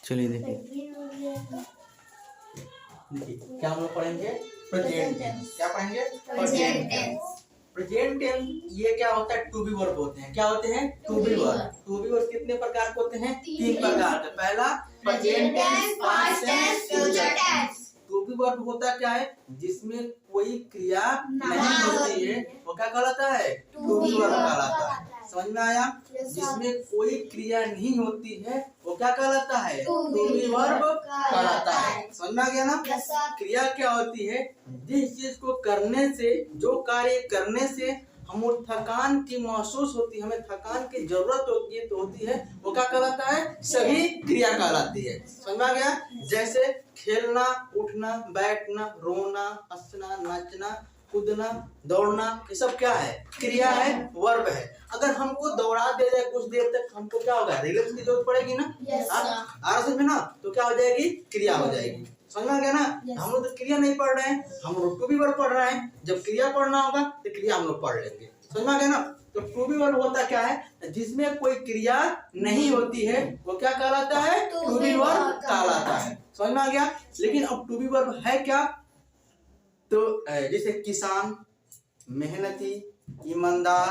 चलिए देखिए क्या हम लोग पढ़ेंगे प्रेजेंट टेंस। क्या पढ़ेंगे? Present tense. प्रेजेंट टेंस ये क्या होता है? टू बी वर्ब होते हैं। क्या होते हैं? To be verb. To be verb कितने प्रकार के होते हैं? 3 प्रकार के। पहला present tense, past tense, future tense. To be verb होता क्या है? जिसमें कोई क्रिया नहीं होती है वो क्या कहलाता है? टू बी वर्ब कहलाता है। समझ में आया? जिसमें कोई क्रिया नहीं होती है वो क्या कहलाता है? टू बी वर्ब कहलाता है। समझ में आ गया ना? क्रिया क्या होती है? जिस चीज को करने से, जो कार्य करने से हम थकान की महसूस होती है, हमें थकान की जरूरत होती है वो क्या कहलाता है? सभी क्रिया कहलाती है। समझ में आ गया? जैसे खेलना, उठना, बैठना, रोना, हंसना, नाचना, कूदना, दौड़ना, ये सब क्या है? क्रिया है, वर्ब है। अगर हमको दौड़ा दे जाए कुछ देर तक, हमको क्या होगा? रिलैक्स की जरूरत पड़ेगी ना? आराम में ना, तो क्या हो जाएगी? क्रिया हो जाएगी। समझ में आ गया ना? हम लोग तो क्रिया नहीं पढ़ रहे हैं, हम लोग टू बी वर्ब पढ़ रहे हैं। जब क्रिया पढ़ना होगा तो क्रिया हम लोग पढ़ लेंगे। समझ में आ गया ना? तो टू बी वर्ब होता क्या है? जिसमें कोई क्रिया नहीं होती है वो क्या कहलाता है? टू बी वर्ब कहलाता है। समझ में आ गया? लेकिन अब टू बी वर्ब है क्या? तो जैसे किसान, मेहनती, ईमानदार,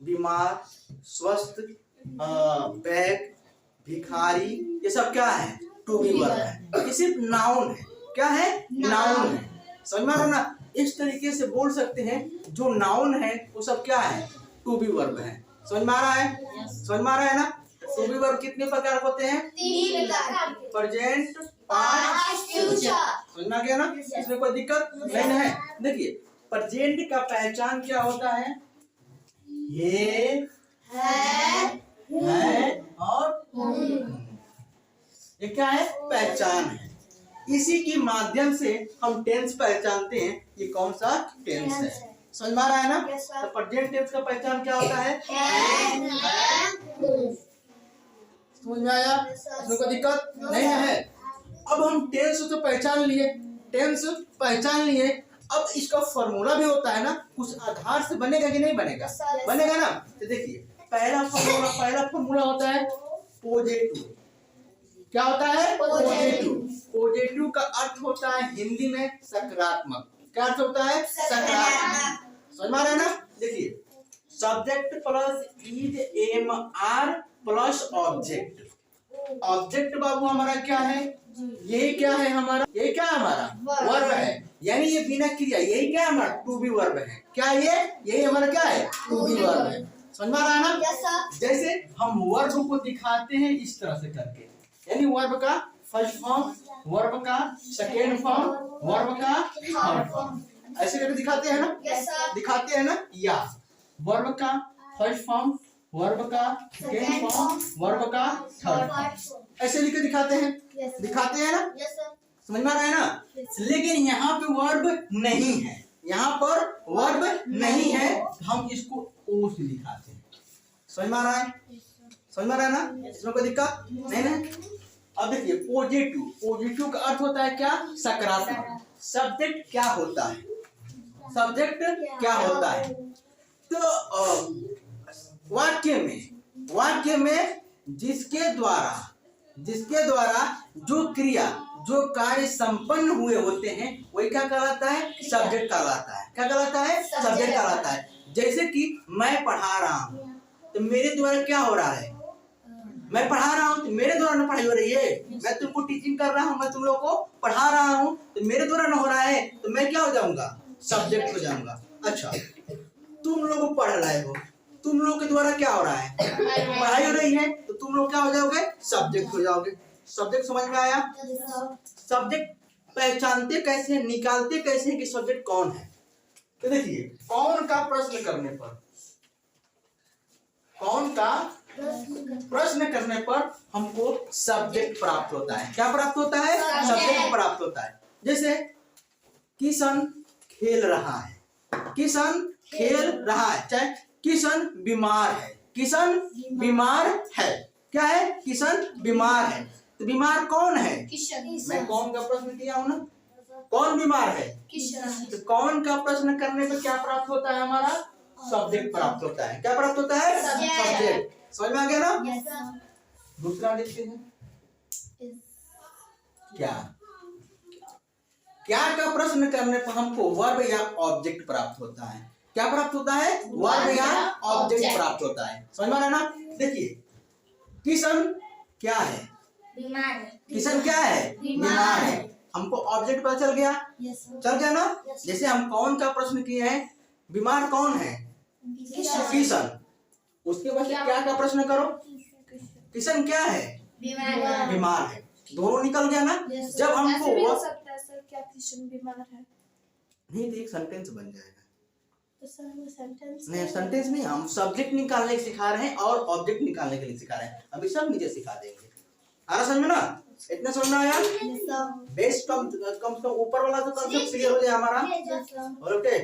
बीमार, स्वस्थ, बैग, भिखारी, ये सब क्या है? टू बी वर्ब है। ये सिर्फ नाउन है। क्या है? नाउन है। समझ में आ रहा है ना? इस तरीके से बोल सकते हैं जो नाउन है वो सब क्या है? टू बी वर्ब है। समझ में आ रहा है? समझ में आ रहा है ना? टू बी वर्ब कितने प्रकार होते हैं? 3 प्रकार। Present, past, future. समझ में आ गया ना? इसमें कोई दिक्कत नहीं है। देखिए प्रेजेंट का पहचान क्या होता है? ये है और ये क्या है? पहचान है। इसी के माध्यम से हम टेंस पहचानते हैं कि कौन सा टेंस है। समझ में आ रहा है ना? तो प्रेजेंट टेंस का पहचान क्या होता है? समझ में आया? इसमें कोई दिक्कत नहीं है। अब हम टेंस तो पहचान लिए, टेंस पहचान लिए। अब इसका फॉर्मूला भी होता है ना, कुछ आधार से बनेगा कि नहीं बनेगा? बनेगा ना? तो देखिए पहला फॉर्मूला होता है पॉजिटिव। क्या होता है? पॉजिटिव। पॉजिटिव का अर्थ होता है हिंदी में सकारात्मक। क्या अर्थ होता है? सकारात्मक। समझ में आ रहा है ना? देखिए subject plus is am are plus object. Object बाबू हमारा क्या है? यही क्या है हमारा? यही क्या है हमारा? वर्ब है। यानी ये बिना क्रिया, यही क्या है हमारा? टू बी वर्ब है। क्या ये? यही हमारा क्या है? टू बी वर्ब है। समझ में आ रहा है ना? जैसे हम वर्ब को दिखाते हैं इस तरह से करके, यानी वर्ब का फर्स्ट फॉर्म, वर्ब का सेकेंड फॉर्म, वर्ब का थर्ड फॉर्म, ऐसे करके दिखाते हैं ना? दिखाते हैं ना? या वर्ब का फर्स्ट फॉर्म, वर्ब का सेकेंड फॉर्म, वर्ब का थर्ड फॉर्म, ऐसे लिख के दिखाते हैं। दिखाते हैं ना? समझ में आ रहा है ना? लेकिन यहाँ पे वर्ब नहीं है, यहाँ पर वर्ब नहीं है, हम इसको ओ से दिखाते हैं। समझ में आ रहा है? समझ में आ रहा है ना? इसमें कोई दिक्कत नहीं है। अब देखिए पॉजिटिव, पॉजिटिव का अर्थ होता है क्या? सकारात्मक। सब्जेक्ट क्या होता है? सब्जेक्ट क्या होता है? तो वाक्य में जिसके द्वारा जो क्रिया, जो कार्य संपन्न हुए होते हैं वही क्या कहलाता है? सब्जेक्ट कहलाता है। क्या कहलाता है? सब्जेक्ट कहलाता है। जैसे कि मैं पढ़ा रहा हूँ तो मेरे द्वारा क्या हो रहा है? मैं पढ़ा रहा हूँ तो मेरे द्वारा ना पढ़ाई हो रही है। मैं तुमको टीचिंग कर रहा हूँ, मैं तुम लोग को पढ़ा रहा हूँ तो मेरे द्वारा ना हो रहा है, तो मैं क्या हो जाऊंगा? सब्जेक्ट हो जाऊंगा। अच्छा तुम लोग पढ़ रहे हो, तुम लोग के द्वारा क्या हो रहा है? पढ़ाई हो रही है, तो तुम लोग क्या हो जाओगे? सब्जेक्ट हो जाओगे। सब्जेक्ट समझ में आया? सब्जेक्ट पहचानते कैसे हैं, निकालते कैसे हैं कि सब्जेक्ट कौन है? तो देखिए कौन का प्रश्न करने पर हमको सब्जेक्ट प्राप्त होता है। क्या प्राप्त होता है? सब्जेक्ट प्राप्त होता है। जैसे किशन खेल रहा है, किशन खेल रहा है, चाहे किशन बीमार है, किशन बीमार है। क्या है? किशन बीमार है। तो बीमार कौन है? मैं कौन का प्रश्न किया हूं ना? कौन बीमार है? तो कौन का प्रश्न करने पर क्या प्राप्त होता है? हमारा सब्जेक्ट प्राप्त होता है। क्या प्राप्त होता है? सब्जेक्ट। समझ में आ गया ना? दूसरा देखते हैं। क्या क्या का प्रश्न करने पर हमको वर्ब या ऑब्जेक्ट प्राप्त होता है। क्या प्राप्त होता है? वर्ब या ऑब्जेक्ट प्राप्त होता है। समझ में आ रहा है ना? देखिए किशन क्या है? बीमार है। किशन क्या है? बीमार है। हमको ऑब्जेक्ट पता चल गया? चल गया ना? जैसे हम कौन का प्रश्न किए हैं, बीमार कौन है? किशन। उसके बाद क्या का प्रश्न करो, किशन क्या है? बीमार है। दोनों निकल गया ना? जब हमको हो सकता है सर, क्या किशन बीमार है? नहीं, तो एक सेंटेंस बन जाएगा। तो सर वो सेंटेंस नहीं, सेंटेंस नहीं, हम सब्जेक्ट निकालने के सिखा रहे हैं और ऑब्जेक्ट निकालने के लिए सिखा रहे हैं। अभी सब नीचे सिखा देंगे। आ रहा समझ में ना? इतना समझ में आया? बेस कम से ऊपर वाला तो कंसेप्ट क्लियर हो जाए हमारा। ओके,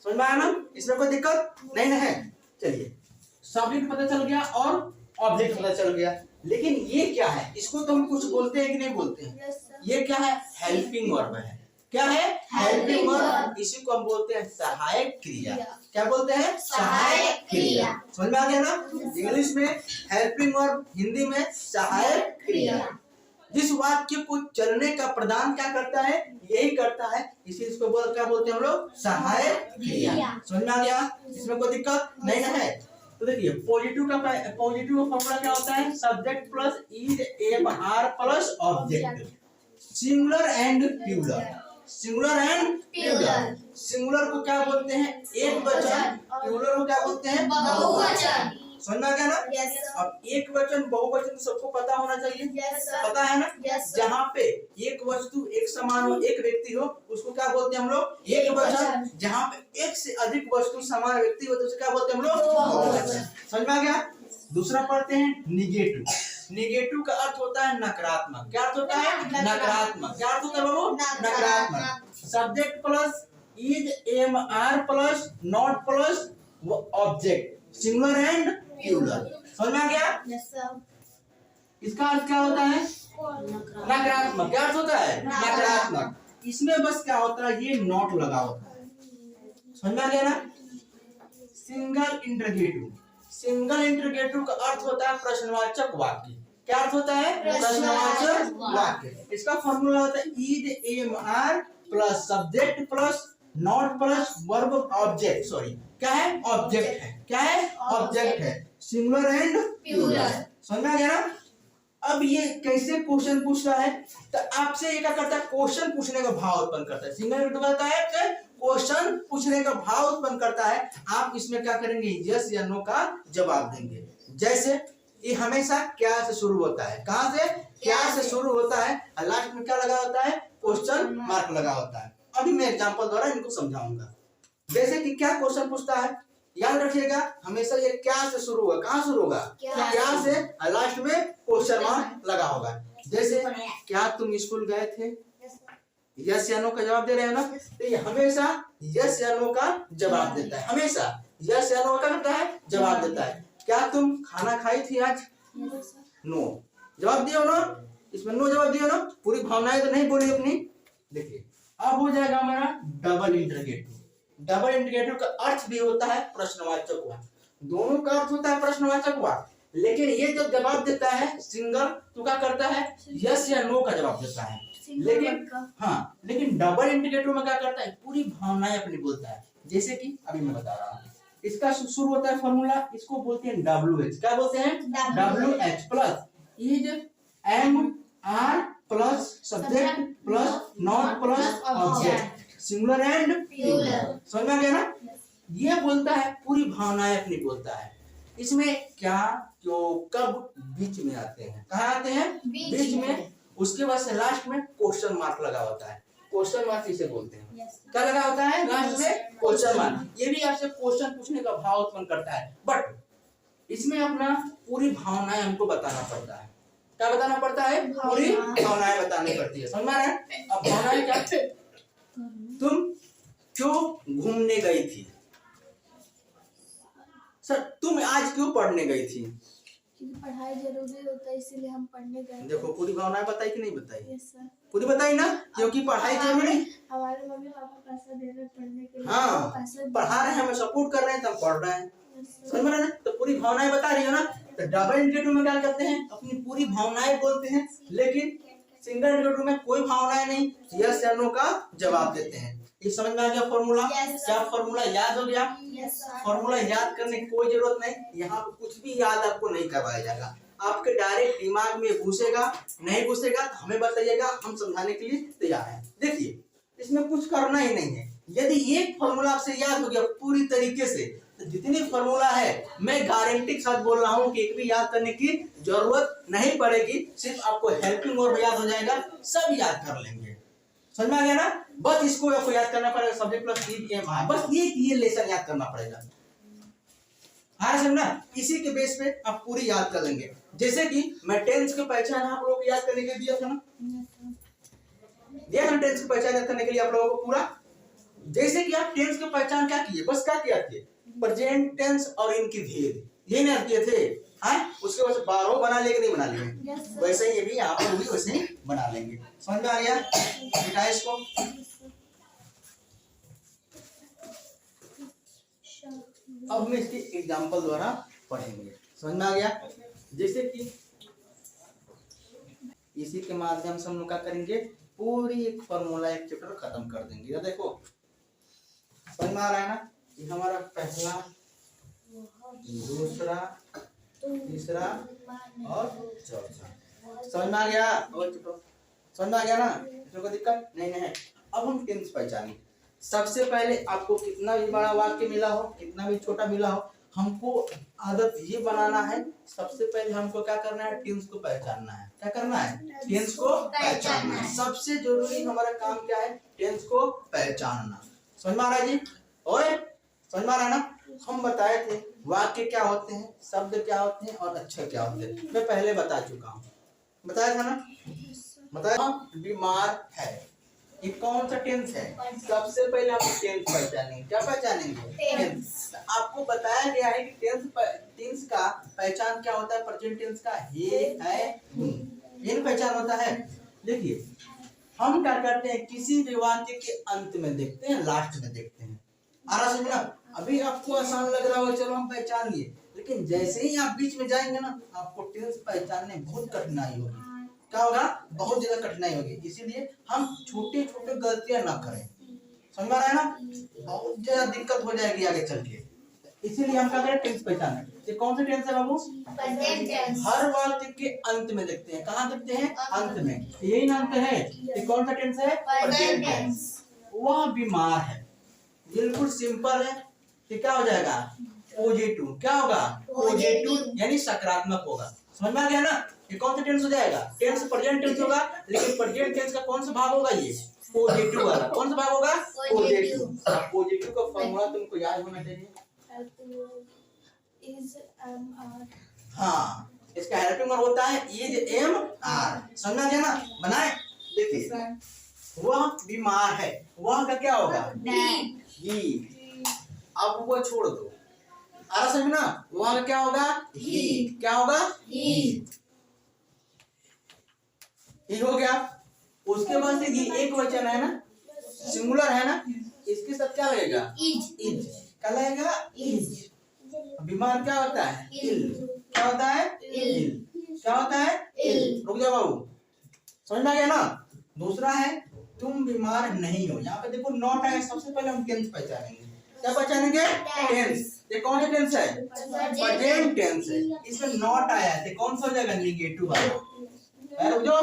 समझ में आया ना? इसमें कोई दिक्कत नहीं है। चलिए, सब्जेक्ट पता चल गया और ऑब्जेक्ट पता चल गया, लेकिन ये क्या है? इसको तो हम कुछ बोलते हैं कि नहीं बोलते हैं? ये क्या है? हेल्पिंग वर्ब है। क्या है? Helping verb. इसी को हम बोलते हैं सहायक क्रिया। क्या बोलते हैं? सहायक क्रिया। समझ में आ गया ना? इंग्लिश में हेल्पिंग वर्ब, हिंदी में सहायक क्रिया। जिस वाक्य को चलने का प्रदान क्या करता है? यही करता है, इसी इसको क्या बोलते हैं हम लोग? सहायक क्रिया। समझ में आ गया? इसमें कोई दिक्कत नहीं है। तो देखिए पॉजिटिव का फॉर्मूला क्या होता है? Subject plus is am are plus object. Singular and plural. Singular and plural. Singular को क्या बोलते हैं? एक वचन। प्लूरल को क्या बोलते हैं? बहुवचन। समझ में आ गया ना? अब एक वचन बहुवचन तो सबको पता होना चाहिए। पता है ना? जहाँ पे एक वस्तु एक समान हो, एक व्यक्ति हो, उसको क्या बोलते हैं हम लोग? एक वचन। जहाँ पे एक से अधिक वस्तु समान व्यक्ति हो तो उसे क्या बोलते हैं हम लोग? बहुवचन। समझ में आ गया? दूसरा पढ़ते हैं निगेटिव। निगेटिव का अर्थ होता है नकारात्मक। क्या अर्थ होता है? नकारात्मक। क्या अर्थ होता है बाबू? नकारात्मक। Subject plus is am are plus not plus object. Singular and plural. समझ में आ गया? इसका अर्थ क्या होता है? नकारात्मक। क्या अर्थ होता है? नकारात्मक। इसमें बस क्या होता है? ये नॉट लगा होता है। समझ में आ गया ना? Single interrogative. सिंगल इंटरगेटिव का अर्थ होता है प्रश्नवाचक वाक्य। क्या अर्थ होता है? प्रश्नवाचक वाक्य। इसका फॉर्मूला होता है is am are plus subject plus not plus verb object. Sorry, क्या है? ऑब्जेक्ट है। क्या है? ऑब्जेक्ट है। Singular and plural. समझ में आ गया ना? अब ये कैसे क्वेश्चन पूछ रहा है? तो आपसे ये क्या करता है? क्वेश्चन पूछने का भाव उत्पन्न करता है। सिंगल इंटरगेटिव करता है, क्वेश्चन पूछने का भाव उत्पन्न करता है। आप इसमें क्या करेंगे? यस या नो का जवाब देंगे। जैसे ये हमेशा क्या से शुरू होता है? कहां से? क्या से शुरू होता है और लास्ट में क्या लगा होता है? क्वेश्चन मार्क लगा होता है। अभी मैं एग्जांपल द्वारा इनको समझाऊंगा। जैसे कि क्या क्वेश्चन पूछता है, याद रखिएगा, हमेशा ये क्या से शुरू होगा। कहां शुरू होगा? क्या से, लास्ट में क्वेश्चन मार्क लगा होगा। जैसे क्या तुम स्कूल गए थे? यस या नो का जवाब दे रहे हैं ना? तो ये हमेशा यस या नो का जवाब देता है। हमेशा यस या नो का करता है, जवाब देता है। क्या तुम खाना खाई थी आज? नो जवाब दियो ना? इसमें नो जवाब दियो ना? पूरी भावनाएं तो नहीं बोली अपनी। देखिए अब हो जाएगा हमारा डबल इंटरगेटिव। डबल इंटरगेटिव का अर्थ भी होता है प्रश्नवाचक वाक्य। दोनों का अर्थ होता है प्रश्नवाचक वाक्य, लेकिन ये जो जवाब देता है सिंगल तो क्या करता है? यस या नो का जवाब देता है। लेकिन डबल इंटरगेटिव में क्या करता है? पूरी भावनाएं अपनी बोलता है। जैसे कि अभी मैं बता रहा हूँ, इसका शुरू होता है फॉर्मूला, इसको बोलते हैं WH। क्या बोलते हैं? WH plus is am are plus subject plus not plus object. Singular and plural. समझ में आ गया ना? ये बोलता है, पूरी भावनाएं अपनी बोलता है। इसमें क्या, क्यों, कब बीच में आते हैं। कहाँ आते हैं? बीच में। उसके बाद से लास्ट में क्वेश्चन मार्क लगा होता है। क्वेश्चन मार्क इसे बोलते हैं। क्या लगा होता है? लास्ट में क्वेश्चन मार्क। ये भी आपसे क्वेश्चन पूछने का भाव उत्पन्न करता है, बट इसमें अपना पूरी भावनाएं हमको बताना पड़ता है। क्या बताना पड़ता है? पूरी भावनाएं बतानी पड़ती है। समझ में आ रहा है? अब भावनाएं क्या? तुम क्यों घूमने गई थी? सर तुम आज क्यों पढ़ने गई थी? पढ़ाई जरूरी होता है इसीलिए हम पढ़ने गए। देखो पूरी भावनाएं बताई कि नहीं बताई? Yes sir. पूरी बताई ना? क्योंकि पढ़ाई जरूरी। हमारे मम्मी पापा पैसा दे रहे पढ़ने के लिए। हाँ, पढ़ा रहे हैं, हमें सपोर्ट कर रहे हैं, तो हम पढ़ रहे हैं। समझ में आ रहा है? तो पूरी भावनाएं बता रही हो ना? तो डबल इंटीग्रेटिव में क्या करते हैं, अपनी पूरी भावनाएं बोलते हैं, लेकिन सिंगल इंटीग्रेटिव में कोई भावनाएं नहीं, यस या नो का जवाब देते हैं। ये समझ में आ गया फॉर्मूला? क्या फॉर्मूला याद हो गया? फॉर्मूला याद करने की कोई जरूरत नहीं, यहाँ पे कुछ भी याद आपको नहीं करवाया जाएगा, आपके डायरेक्ट दिमाग में घुसेगा, नहीं घुसेगा तो हमें बताइएगा, हम समझाने के लिए तैयार हैं। देखिए इसमें कुछ करना ही नहीं है, यदि एक फॉर्मूला आपसे याद हो गया पूरी तरीके से, तो जितनी फॉर्मूला है मैं गारंटी के साथ बोल रहा हूँ कि एक भी याद करने की जरूरत नहीं पड़ेगी, सिर्फ आपको हेल्पिंग वर्ब याद हो जाएगा, सब याद कर लेंगे। समझ में आ गया ना? बस इसको आपको याद करना पड़ेगा, सब्जेक्ट प्लस एम आई, बस ये लेसन याद करना पड़ेगा। हाँ समझना, इसी के बेस पे आप पूरी याद कर लेंगे। जैसे कि मैं टेंस की पहचान आप लोगों को याद करने के लिए दिया था ना, दिया था टेंस की पहचान याद करने के लिए आप लोगों को पूरा। जैसे कि आप टेंस की पहचान क्या किए, बस क्या किया थे, प्रेजेंट टेंस और इनकी भेद, ये नहीं किए थे। हाँ उसके बाद 12 बना लेंगे, नहीं बना लेंगे, वैसे ही ये भी आप लोग भी वैसे ही बना लेंगे। समझ में आ गया? बेटा इसको अब हम इसकी एग्जांपल द्वारा पढ़ेंगे। समझ में आ गया? जैसे कि इसी के माध्यम से हम लोग क्या करेंगे, पूरी एक फॉर्मूला एक चैप्टर खत्म कर देंगे। या देखो समझ में आ रहा है ना, ये हमारा पहला, दूसरा, तीसरा और चौथा। समझ में आ गया? समझ में आ गया ना? इसमें कोई दिक्कत नहीं है। अब हम टेंस पहचानेंगे। सबसे पहले आपको कितना भी बड़ा वाक्य मिला हो, कितना भी छोटा मिला हो, हमको आदत ये बनाना है, सबसे पहले हमको क्या करना है, टेंस को पहचानना है। क्या करना है? टेंस को पहचानना है। सबसे जरूरी हमारा काम क्या है, टेंस को पहचानना। समझ में आ रहा है जी? ओए समझ में आ रहा है ना? हम बताए थे वाक्य क्या होते हैं, शब्द क्या होते हैं और अक्षर क्या होते हैं, मैं पहले बता चुका हूँ, बताया था ना? बताया बीमार है, ये कौन सा टेंस है? सबसे पहले आप टेंस पहचानेंगे। क्या पहचानेंगे? टेंस। आपको बताया गया है कि टेंस का पहचान क्या होता है, प्रेजेंट टेंस का हे है इन पहचान होता है। देखिए हम क्या करते हैं, किसी भी वाक्य के अंत में देखते हैं, लास्ट में देखते हैं। आ रहा समझना? अभी आपको आसान लग रहा होगा, चलो हम पहचान लिए, लेकिन जैसे ही आप बीच में जाएंगे ना, आपको टेंस पहचानने में बहुत कठिनाई होगी। क्या होगा? बहुत ज्यादा कठिनाई होगी। इसीलिए हम छोटे छोटे गलतियां ना करें। समझ में आ रहा है ना? बहुत ज्यादा दिक्कत हो जाएगी आगे चल के, इसीलिए हम क्या करें, टेंस पहचाने। ये कौन सा टेंस है बाबू? Present tense. हर वाक्य के अंत में देखते हैं। कहाँ देखते हैं? अंत में। यही अंत है। ये कौन सा टेंस है? Present tense. वह बीमार है, बिल्कुल सिंपल है। ये क्या हो जाएगा? पॉजिटिव। क्या होगा? पॉजिटिव यानी सकारात्मक होगा। समझ में आ गया ना? ये कौन सा टेंस हो जाएगा? टेंस प्रेजेंट टेंस होगा, लेकिन प्रेजेंट टेंस का कौन सा भाग होगा? ये पॉजिटिव वाला। कौन सा भाग होगा? पॉजिटिव। पॉजिटिव का फॉर्मूला तुमको याद होना चाहिए। हाँ इसका हेल्पिंग वर्ब होता है इज एम आर। समझ में आ गया ना? बनाए। देखिए वह बीमार है, वह का क्या होगा? ही। अब वो छोड़ दो, आ रहा समझ ना? वह का क्या होगा? ही। क्या होगा? ही। ही हो गया। उसके बाद से ये एक वचन है ना, सिंगुलर है ना, इसके साथ क्या लगेगा? इज। इज क्या लगेगा? इज। बीमार क्या होता है? इल। क्या होता है? इल। क्या होता है? इल। रुक जाओ बाबू, समझ में आ गया ना? दूसरा है तुम बीमार नहीं हो। यहाँ पे देखो नॉट है, सबसे पहले हम टेंस पहचानेंगे। क्या पहचानेंगे? टेंस। ये कौन सा टेंस है? प्रेजेंट टेंस है। इसमें नॉट आया है, कौन सा हो जाएगा? निगेटिव वाला। रुक जाओ,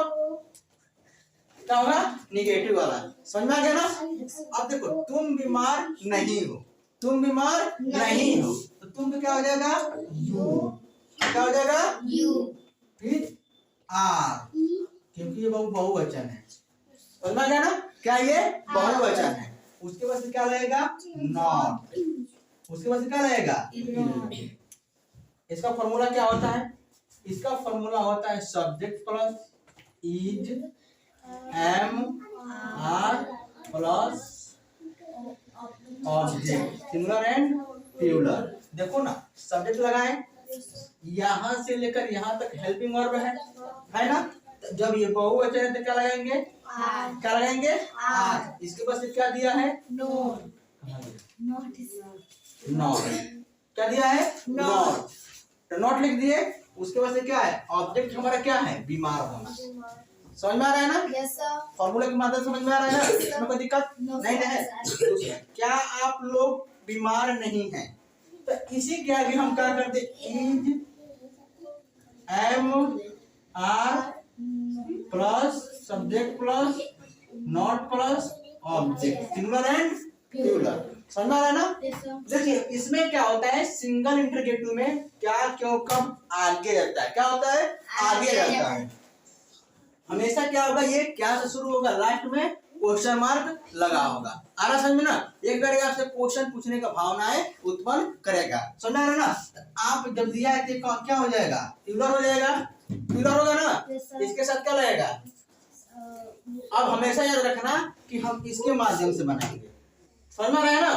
क्या होगा? निगेटिव वाला। समझ में आ गया ना? अब देखो तुम बीमार नहीं हो, तुम बीमार नहीं हो, तो तुम तो क्या हो जाएगा? यू। क्या हो जाएगा? यू। फिर आर, क्योंकि ये बहुवचन है। समझ में आ गया ना? क्या ये बहुवचन है। उसके बाद से क्या लगेगा? नॉट। उसके बाद से क्या लगेगा? इसका फॉर्मूला क्या होता है? इसका फॉर्मूला होता है subject plus is am are plus object, singular and plural. देखो ना, सब्जेक्ट लगाएं, यहाँ से लेकर यहाँ तक हेल्पिंग वर्ब है ना? जब ये बहुवचन है तो क्या लगाएंगे? क्या लगाएंगे? आर। इसके बाद से क्या दिया है? नॉट। नॉट क्या दिया है? नॉट। तो नॉट लिख दिए, उसके बाद से क्या है, ऑब्जेक्ट हमारा क्या है, बीमार होना। समझ में आ रहा है ना, यस सर। फॉर्मूला की मदद समझ में आ रहा है ना, इसमें कोई दिक्कत नहीं है। दूसरा, क्या आप लोग बीमार नहीं हैं, तो इसी के आगे हम क्या करते, is am are plus subject plus not plus object, singular and plural. समझ में आ रहा है ना। Yes sir. देखिए इसमें क्या होता है, सिंगल इंटरोगेटिव में क्या क्यों कब आगे रहता है, क्या होता है, आगे रहता है। हमेशा क्या होगा, ये क्या से शुरू होगा, लास्ट में क्वेश्चन मार्क लगा होगा। आ रहा समझ में ना, एक करेगा आपसे क्वेश्चन पूछने का भावनाएं उत्पन्न करेगा। समझ आ रहा ना। आप जब दिया है तो क्या हो जाएगा, प्लूरल हो जाएगा, प्लूरल होगा ना। इसके साथ क्या लगेगा, अब हमेशा याद रखना कि हम इसके माध्यम से बनाएंगे। समझ में आ रहा है ना।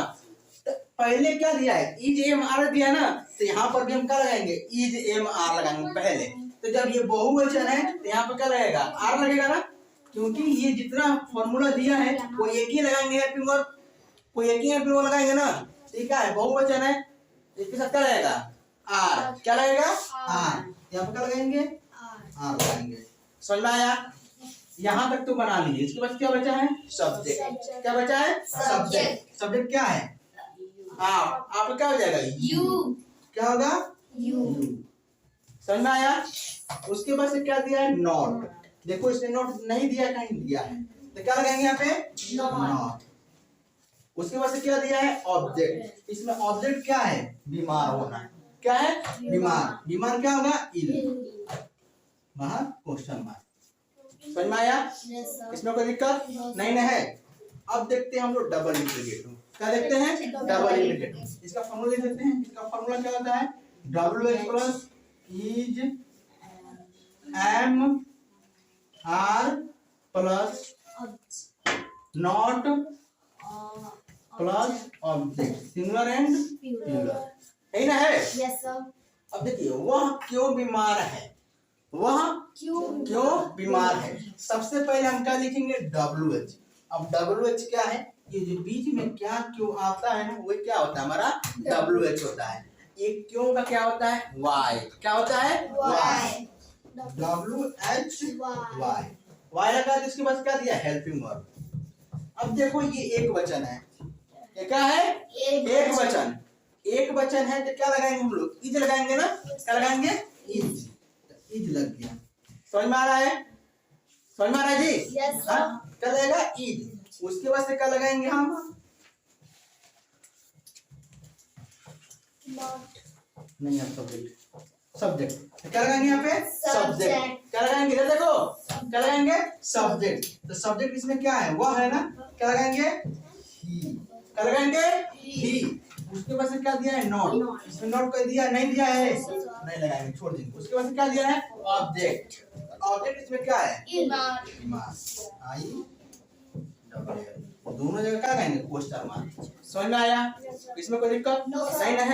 तो पहले क्या दिया है, इज एम आर दिया ना, तो यहाँ पर भी हम क्या लगाएंगे, इज एम आर लगाएंगे पहले। तो जब ये बहुवचन है तो यहाँ पर क्या लगेगा, आर लगेगा ना, क्योंकि ये जितना फॉर्मूला दिया है वो एक ही लगाएंगे हेल्पिंग वर्ब, कोई एक ही हेल्पिंग वर्ब लगाएंगे ना। ठीक है, बहुवचन है, इसके साथ क्या लगेगा, आर। क्या लगेगा, आर। यहाँ पर क्या लगाएंगे, आर लगाएंगे। समझ में आया, यहाँ तक तो बना लीजिए। इसके बाद क्या बचा है, सब्जेक्ट। क्या बचा है, सब्जेक्ट। सब्जेक्ट क्या है, आप क्या हो जाएगा, यू। क्या होगा, यू। समझ में आया। उसके बाद से क्या दिया है, नॉट। देखो इसने नॉट नहीं दिया, कहीं दिया है, तो क्या लगाएंगे यहाँ पे, नॉट। उसके बाद से क्या दिया है, ऑब्जेक्ट। इसमें ऑब्जेक्ट क्या है, बीमार होना। क्या है, बीमार। बीमार क्या होगा, इल, वहां क्वेश्चन मार्क। समझ में आया, इसमें कोई दिक्कत नहीं है। अब देखते हैं हम लोग डबल इंटीग्रेटिव। क्या देखते हैं, डबल इंटीग्रेटिव। इसका फॉर्मूला देख लेते हैं। इसका फॉर्मूला क्या होता है, W H plus is am are plus not plus object, singular and plural. यही ना है। Yes sir. अब देखिए, वह क्यों बीमार है, वह क्यों बीमार है। सबसे पहले हम क्या लिखेंगे, डब्ल्यू एच। अब डब्ल्यू एच क्या है, ये जो बीच में क्या क्यों आता है ना, वो क्या होता है, हमारा डब्ल्यू एच होता है। ये क्यों का क्या होता है, वाई। क्या होता है, why. W H Y, Y लगा तो इसके बाद क्या दिया, हेल्पिंग वर्ब। अब देखो ये एक वचन है, ये क्या है, एक वचन। एक वचन है तो क्या लगाएंगे हम लोग, इज लगाएंगे ना। क्या लगाएंगे, इज। इज लग गया। समझ में आ रहा है, समझ में आ रहा है जी। Yes sir. क्या लगेगा, इज। उसके बाद से क्या लगाएंगे हम, नहीं है, सब्जेक्ट। सब्जेक्ट क्या लगाएंगे यहाँ पे, सब्जेक्ट। क्या लगाएंगे, इधर देखो, क्या लगाएंगे, सब्जेक्ट। तो सब्जेक्ट इसमें क्या है, वह है ना। क्या लगाएंगे, ही। क्या लगाएंगे, ही। उसके बाद से क्या दिया है, नॉट। इसमें नॉट कर दिया, नहीं दिया है, नहीं लगाएंगे, छोड़ देंगे। उसके बाद से क्या दिया है, ऑब्जेक्ट। ऑब्जेक्ट इसमें क्या है, बीमार। आई डबल एल, दोनों जगह क्या लगाएंगे, क्वेश्चन मार्क। समझ में आया, इसमें कोई दिक्कत नहीं है।